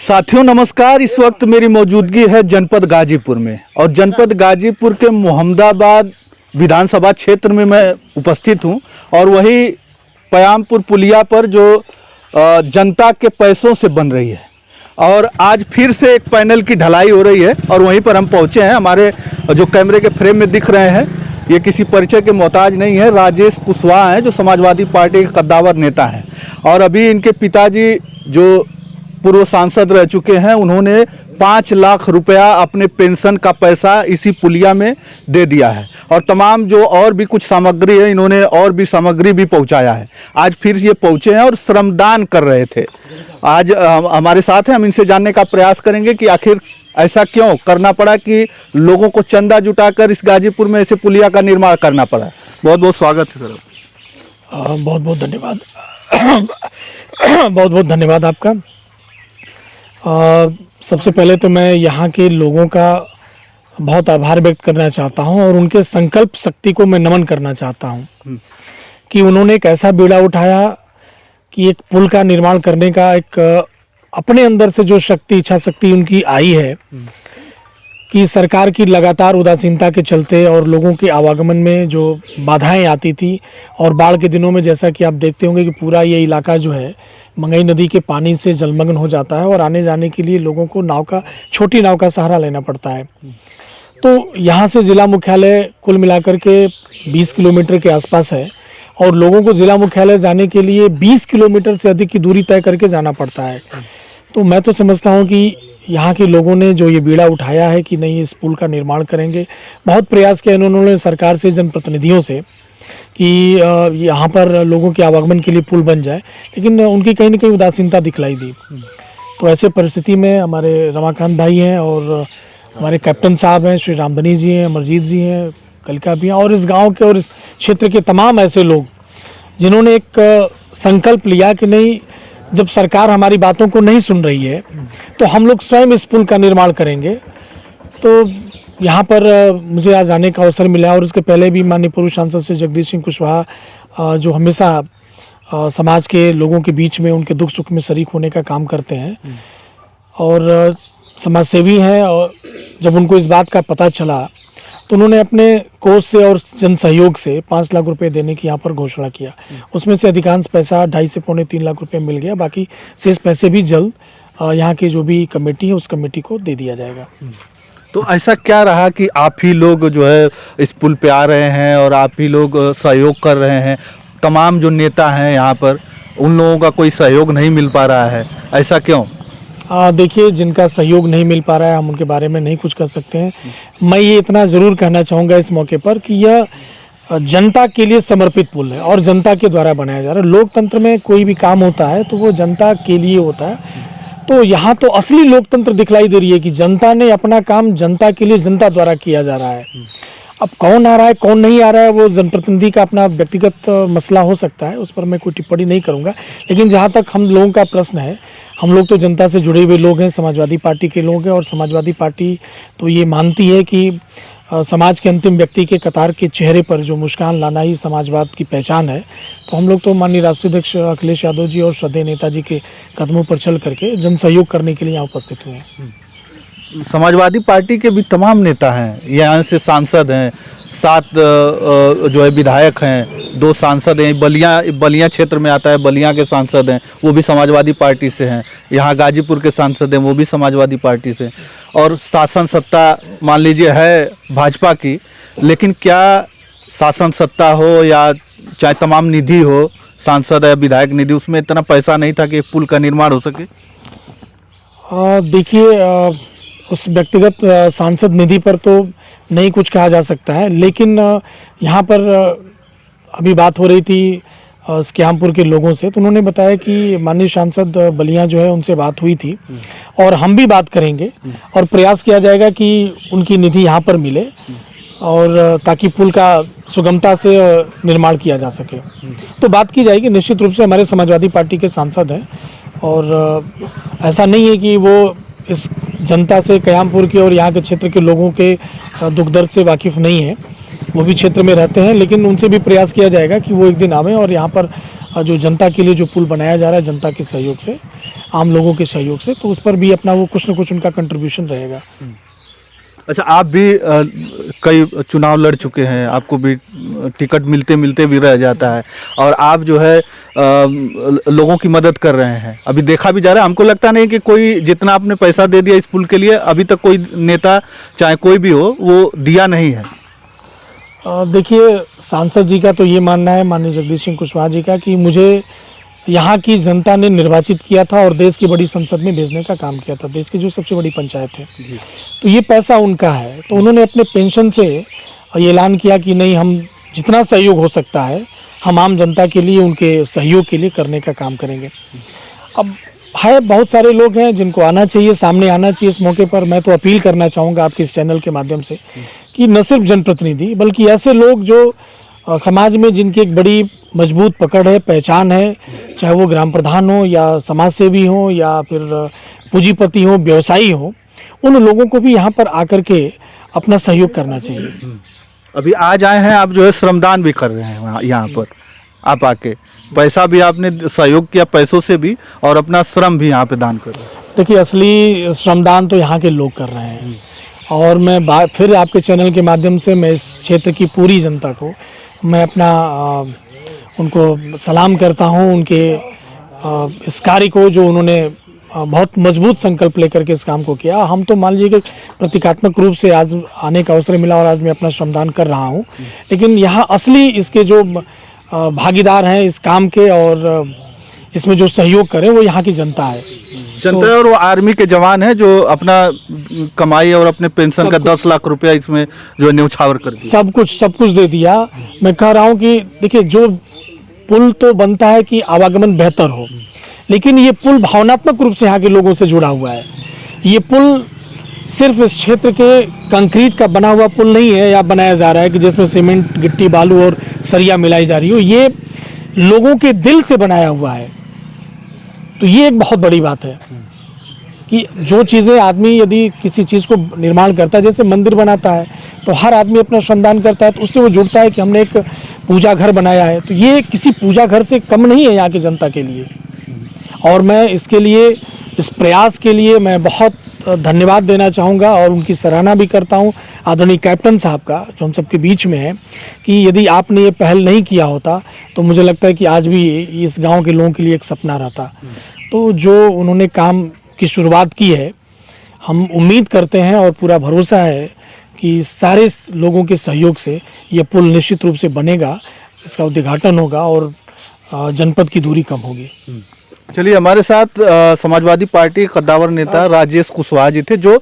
साथियों नमस्कार। इस वक्त मेरी मौजूदगी है जनपद गाजीपुर में और जनपद गाजीपुर के मोहम्मदाबाद विधानसभा क्षेत्र में मैं उपस्थित हूं और वही पयामपुर पुलिया पर जो जनता के पैसों से बन रही है और आज फिर से एक पैनल की ढलाई हो रही है और वहीं पर हम पहुंचे हैं। हमारे जो कैमरे के फ्रेम में दिख रहे हैं ये किसी परिचय के मोहताज नहीं है, राजेश कुशवाहा हैं जो समाजवादी पार्टी के कद्दावर नेता हैं और अभी इनके पिताजी जो पूर्व सांसद रह चुके हैं उन्होंने 5 लाख रुपया अपने पेंशन का पैसा इसी पुलिया में दे दिया है और तमाम जो और भी कुछ सामग्री है इन्होंने और भी सामग्री भी पहुंचाया है। आज फिर ये पहुंचे हैं और श्रमदान कर रहे थे। आज हमारे साथ हैं, हम इनसे जानने का प्रयास करेंगे कि आखिर ऐसा क्यों करना पड़ा कि लोगों को चंदा जुटाकर इस गाजीपुर में ऐसे पुलिया का निर्माण करना पड़ा। बहुत बहुत स्वागत है सर। बहुत बहुत धन्यवाद। बहुत बहुत धन्यवाद आपका। सबसे पहले तो मैं यहाँ के लोगों का बहुत आभार व्यक्त करना चाहता हूँ और उनके संकल्प शक्ति को मैं नमन करना चाहता हूँ कि उन्होंने एक ऐसा बीड़ा उठाया कि एक पुल का निर्माण करने का एक अपने अंदर से जो शक्ति इच्छा शक्ति उनकी आई है कि सरकार की लगातार उदासीनता के चलते और लोगों के आवागमन में जो बाधाएं आती थी और बाढ़ के दिनों में जैसा कि आप देखते होंगे कि पूरा ये इलाका जो है मंगई नदी के पानी से जलमग्न हो जाता है और आने जाने के लिए लोगों को छोटी नाव का सहारा लेना पड़ता है। तो यहाँ से ज़िला मुख्यालय कुल मिलाकर के 20 किलोमीटर के आसपास है और लोगों को ज़िला मुख्यालय जाने के लिए 20 किलोमीटर से अधिक की दूरी तय करके जाना पड़ता है। तो मैं तो समझता हूँ कि यहाँ के लोगों ने जो ये बीड़ा उठाया है कि नहीं इस पुल का निर्माण करेंगे, बहुत प्रयास किया इन्होंने सरकार से, जनप्रतिनिधियों से कि यहाँ पर लोगों के आवागमन के लिए पुल बन जाए, लेकिन उनकी कहीं ना कहीं उदासीनता दिखलाई दी। तो ऐसे परिस्थिति में हमारे रमाकांत भाई हैं और हमारे कैप्टन साहब हैं, श्री रामधनी जी हैं, अमरजीत जी हैं, कलिका भी हैं और इस गांव के और इस क्षेत्र के तमाम ऐसे लोग जिन्होंने एक संकल्प लिया कि नहीं, जब सरकार हमारी बातों को नहीं सुन रही है तो हम लोग स्वयं इस पुल का निर्माण करेंगे। तो यहाँ पर मुझे आज आने का अवसर मिला और उसके पहले भी माननीय पूर्व सांसद श्री जगदीश सिंह कुशवाहा जो हमेशा समाज के लोगों के बीच में उनके दुख सुख में शरीक होने का काम करते हैं और समाज सेवी हैं, और जब उनको इस बात का पता चला तो उन्होंने अपने कोष से और जन सहयोग से 5 लाख रुपए देने की यहाँ पर घोषणा किया। उसमें से अधिकांश पैसा 2.5 से पौने 3 लाख रुपए मिल गया, बाकी शेष पैसे भी जल्द यहाँ की जो भी कमेटी है उस कमेटी को दे दिया जाएगा। तो ऐसा क्या रहा कि आप ही लोग जो है इस पुल पे आ रहे हैं और आप ही लोग सहयोग कर रहे हैं, तमाम जो नेता हैं यहाँ पर उन लोगों का कोई सहयोग नहीं मिल पा रहा है, ऐसा क्यों? देखिए, जिनका सहयोग नहीं मिल पा रहा है हम उनके बारे में नहीं कुछ कर सकते हैं। मैं ये इतना ज़रूर कहना चाहूँगा इस मौके पर कि यह जनता के लिए समर्पित पुल है और जनता के द्वारा बनाया जा रहा है। लोकतंत्र में कोई भी काम होता है तो वो जनता के लिए होता है। तो यहाँ तो असली लोकतंत्र दिखलाई दे रही है कि जनता ने अपना काम जनता के लिए जनता द्वारा किया जा रहा है। अब कौन आ रहा है कौन नहीं आ रहा है वो जनप्रतिनिधि का अपना व्यक्तिगत मसला हो सकता है, उस पर मैं कोई टिप्पणी नहीं करूँगा। लेकिन जहाँ तक हम लोगों का प्रश्न है, हम लोग तो जनता से जुड़े हुए लोग हैं, समाजवादी पार्टी के लोग हैं और समाजवादी पार्टी तो ये मानती है कि समाज के अंतिम व्यक्ति के कतार के चेहरे पर जो मुस्कान लाना ही समाजवाद की पहचान है। तो हम लोग तो माननीय राष्ट्रीय अध्यक्ष अखिलेश यादव जी और श्रद्धेय नेताजी के कदमों पर चल करके जन सहयोग करने के लिए यहाँ उपस्थित हुए हैं। समाजवादी पार्टी के भी तमाम नेता हैं, यहाँ से सांसद हैं, 7 जो है विधायक हैं, 2 सांसद हैं, बलिया क्षेत्र में आता है, बलिया के सांसद हैं वो भी समाजवादी पार्टी से हैं, यहाँ गाजीपुर के सांसद हैं वो भी समाजवादी पार्टी से, और शासन सत्ता मान लीजिए है भाजपा की, लेकिन क्या शासन सत्ता हो या चाहे तमाम निधि हो, सांसद या विधायक निधि, उसमें इतना पैसा नहीं था कि पुल का निर्माण हो सके? देखिए, उस व्यक्तिगत सांसद निधि पर तो नहीं कुछ कहा जा सकता है, लेकिन यहाँ पर अभी बात हो रही थी श्यामपुर के लोगों से, तो उन्होंने बताया कि माननीय सांसद बलिया जो है उनसे बात हुई थी और हम भी बात करेंगे और प्रयास किया जाएगा कि उनकी निधि यहाँ पर मिले और ताकि पुल का सुगमता से निर्माण किया जा सके। तो बात की जाएगी, निश्चित रूप से हमारे समाजवादी पार्टी के सांसद हैं और ऐसा नहीं है कि वो इस जनता से, कयामपुर के और यहाँ के क्षेत्र के लोगों के दुख दर्द से वाकिफ़ नहीं है, वो भी क्षेत्र में रहते हैं, लेकिन उनसे भी प्रयास किया जाएगा कि वो एक दिन आवें और यहाँ पर जो जनता के लिए जो पुल बनाया जा रहा है जनता के सहयोग से आम लोगों के सहयोग से, तो उस पर भी अपना वो कुछ न कुछ उनका कंट्रीब्यूशन रहेगा। अच्छा, आप भी कई चुनाव लड़ चुके हैं, आपको भी टिकट मिलते मिलते भी रह जाता है, और आप जो है लोगों की मदद कर रहे हैं। अभी देखा भी जा रहा है, हमको लगता नहीं कि कोई जितना आपने पैसा दे दिया इस पुल के लिए, अभी तक कोई नेता चाहे कोई भी हो वो दिया नहीं है। देखिए, सांसद जी का तो ये मानना है, माननीय जगदीश सिंह कुशवाहा जी का, कि मुझे यहाँ की जनता ने निर्वाचित किया था और देश की बड़ी संसद में भेजने का काम किया था, देश की जो सबसे बड़ी पंचायत है, तो ये पैसा उनका है। तो उन्होंने अपने पेंशन से ये ऐलान किया कि नहीं, हम जितना सहयोग हो सकता है हम आम जनता के लिए, उनके सहयोग के लिए करने का काम करेंगे। अब है, बहुत सारे लोग हैं जिनको आना चाहिए, सामने आना चाहिए इस मौके पर। मैं तो अपील करना चाहूँगा आपके इस चैनल के माध्यम से कि न सिर्फ जनप्रतिनिधि बल्कि ऐसे लोग जो समाज में जिनकी एक बड़ी मजबूत पकड़ है, पहचान है, चाहे वो ग्राम प्रधान हो या समाज सेवी हो या फिर पूंजीपति हो, व्यवसायी हो, उन लोगों को भी यहाँ पर आकर के अपना सहयोग करना चाहिए। अभी आज आए हैं आप, जो है श्रमदान भी कर रहे हैं वहाँ, यहाँ पर आप आके पैसा भी आपने सहयोग किया, पैसों से भी, और अपना श्रम भी यहाँ पे दान कर रहे हैं। देखिए, असली श्रमदान तो यहाँ के लोग कर रहे हैं, और मैं फिर आपके चैनल के माध्यम से मैं इस क्षेत्र की पूरी जनता को मैं अपना उनको सलाम करता हूँ, उनके इस कार्य को जो उन्होंने बहुत मजबूत संकल्प लेकर के इस काम को किया। हम तो मान लीजिए कि प्रतीकात्मक रूप से आज आने का अवसर मिला और आज मैं अपना श्रमदान कर रहा हूँ, लेकिन यहाँ असली इसके जो भागीदार हैं इस काम के और इसमें जो सहयोग करें वो यहाँ की जनता है। जनता है, और वो आर्मी के जवान हैं जो अपना कमाई और अपने पेंशन का 10 लाख रुपया इसमें जो है न्यौछावर कर दिया, सब कुछ दे दिया। मैं कह रहा हूँ कि देखिए, जो पुल तो बनता है कि आवागमन बेहतर हो, लेकिन ये पुल भावनात्मक रूप से यहाँ के लोगों से जुड़ा हुआ है। ये पुल सिर्फ इस क्षेत्र के कंक्रीट का बना हुआ पुल नहीं है या बनाया जा रहा है कि जिसमें सीमेंट, गिट्टी, बालू और सरिया मिलाई जा रही हो। ये लोगों के दिल से बनाया हुआ है। तो ये एक बहुत बड़ी बात है कि जो चीज़ें आदमी यदि किसी चीज़ को निर्माण करता है, जैसे मंदिर बनाता है, तो हर आदमी अपना श्रमदान करता है, तो उससे वो जुड़ता है कि हमने एक पूजा घर बनाया है। तो ये किसी पूजा घर से कम नहीं है यहाँ की जनता के लिए। और मैं इसके लिए, इस प्रयास के लिए मैं बहुत धन्यवाद देना चाहूँगा और उनकी सराहना भी करता हूँ आदरणीय कैप्टन साहब का, जो हम सबके बीच में है, कि यदि आपने ये पहल नहीं किया होता तो मुझे लगता है कि आज भी इस गांव के लोगों के लिए एक सपना रहता। तो जो उन्होंने काम की शुरुआत की है, हम उम्मीद करते हैं और पूरा भरोसा है कि सारे लोगों के सहयोग से ये पुल निश्चित रूप से बनेगा, इसका उद्घाटन होगा और जनपद की दूरी कम होगी। चलिए, हमारे साथ समाजवादी पार्टी कद्दावर नेता राजेश कुशवाहा जी थे, जो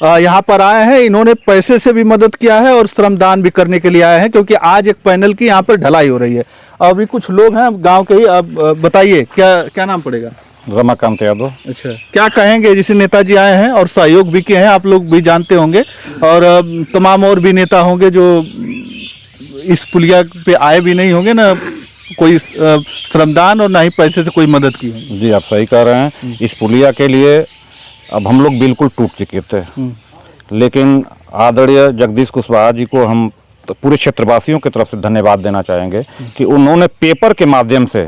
यहाँ पर आए हैं। इन्होंने पैसे से भी मदद किया है और श्रमदान भी करने के लिए आए हैं, क्योंकि आज एक पैनल की यहाँ पर ढलाई हो रही है। अभी कुछ लोग हैं गांव के ही, आप बताइए क्या नाम पड़ेगा? रमाकांत यादव। अच्छा, क्या कहेंगे? जिसे नेताजी आए हैं और सहयोग भी किए हैं, आप लोग भी जानते होंगे, और तमाम और भी नेता होंगे जो इस पुलिया पे आए भी नहीं होंगे, ना कोई श्रमदान और ना ही पैसे से कोई मदद की है। जी, आप सही कह रहे हैं। इस पुलिया के लिए अब हम लोग बिल्कुल टूट चुके थे, लेकिन आदरणीय जगदीश कुशवाहा जी को हम तो पूरे क्षेत्रवासियों की तरफ से धन्यवाद देना चाहेंगे कि उन्होंने पेपर के माध्यम से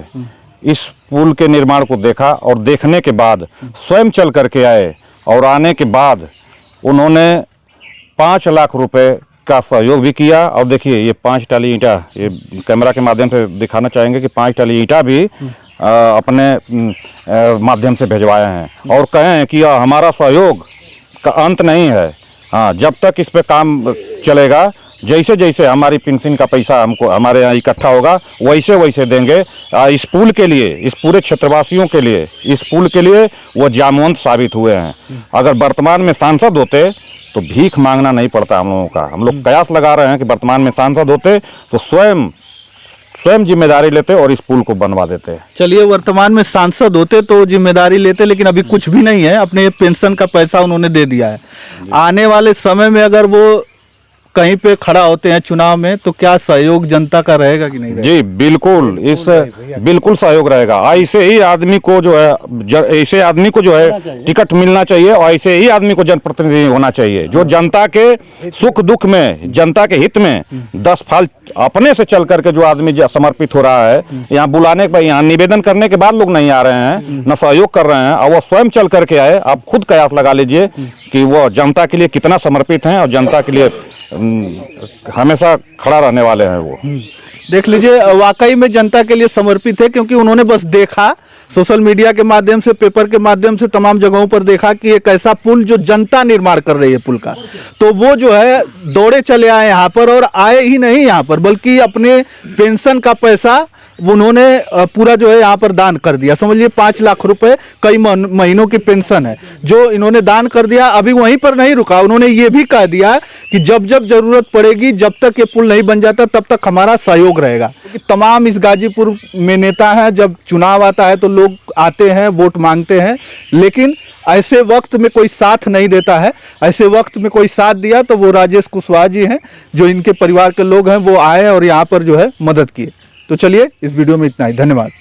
इस पुल के निर्माण को देखा और देखने के बाद स्वयं चल करके आए, और आने के बाद उन्होंने 5 लाख रुपए का सहयोग भी किया। और देखिए, ये 5 टाली ईंटा, ये कैमरा के माध्यम से दिखाना चाहेंगे कि 5 टाली ईंटा भी अपने माध्यम से भेजवाए हैं, और कहें कि हमारा सहयोग का अंत नहीं है। हाँ, जब तक इस पे काम चलेगा, जैसे जैसे हमारी पेंशन का पैसा हमको हमारे यहाँ इकट्ठा होगा, वैसे वैसे देंगे। इस पुल के लिए, इस पूरे क्षेत्रवासियों के लिए, इस पुल के लिए वो जामवंत साबित हुए हैं। अगर वर्तमान में सांसद होते तो भीख मांगना नहीं पड़ता हम लोगों का। हम लोग कयास लगा रहे हैं कि वर्तमान में सांसद होते तो स्वयं जिम्मेदारी लेते और इस पुल को बनवा देते। चलिए, वर्तमान में सांसद होते तो जिम्मेदारी लेते, लेकिन अभी कुछ भी नहीं है, अपने पेंशन का पैसा उन्होंने दे दिया है। आने वाले समय में अगर वो कहीं पे खड़ा होते हैं चुनाव में, तो क्या सहयोग जनता का रहेगा कि नहीं रहेगा? जी बिल्कुल, इस बिल्कुल सहयोग रहेगा। ऐसे ही आदमी को जो है ऐसे आदमी को जो है टिकट मिलना चाहिए और ऐसे ही आदमी को जनप्रतिनिधि होना चाहिए, जो जनता के सुख दुख में, जनता के हित में 10 फाल अपने से चल करके जो आदमी समर्पित हो रहा है। यहाँ बुलाने के बाद, यहाँ निवेदन करने के बाद लोग नहीं आ रहे हैं, न सहयोग कर रहे हैं, और वो स्वयं चल करके आए। आप खुद कयास लगा लीजिए कि वो जनता के लिए कितना समर्पित हैं और जनता के लिए हमेशा खड़ा रहने वाले हैं वो। देख लीजिए, वाकई में जनता के लिए समर्पित है, क्योंकि उन्होंने बस देखा, सोशल मीडिया के माध्यम से, पेपर के माध्यम से, तमाम जगहों पर देखा कि एक ऐसा पुल जो जनता निर्माण कर रही है पुल का, तो वो जो है दौड़े चले आए यहाँ पर, और आए ही नहीं यहाँ पर, बल्कि अपने पेंशन का पैसा उन्होंने पूरा जो है यहाँ पर दान कर दिया। समझिए 5 लाख रुपए कई महीनों की पेंशन है जो इन्होंने दान कर दिया। अभी वहीं पर नहीं रुका, उन्होंने ये भी कह दिया कि जब जब जरूरत पड़ेगी, जब तक ये पुल नहीं बन जाता, तब तक हमारा सहयोग रहेगा। तमाम इस गाजीपुर में नेता हैं, जब चुनाव आता है तो लोग आते हैं, वोट मांगते हैं, लेकिन ऐसे वक्त में कोई साथ नहीं देता है। ऐसे वक्त में कोई साथ दिया तो वो राजेश कुशवाहा जी हैं, जो इनके परिवार के लोग हैं, वो आए और यहाँ पर जो है मदद किए। तो चलिए, इस वीडियो में इतना ही, धन्यवाद।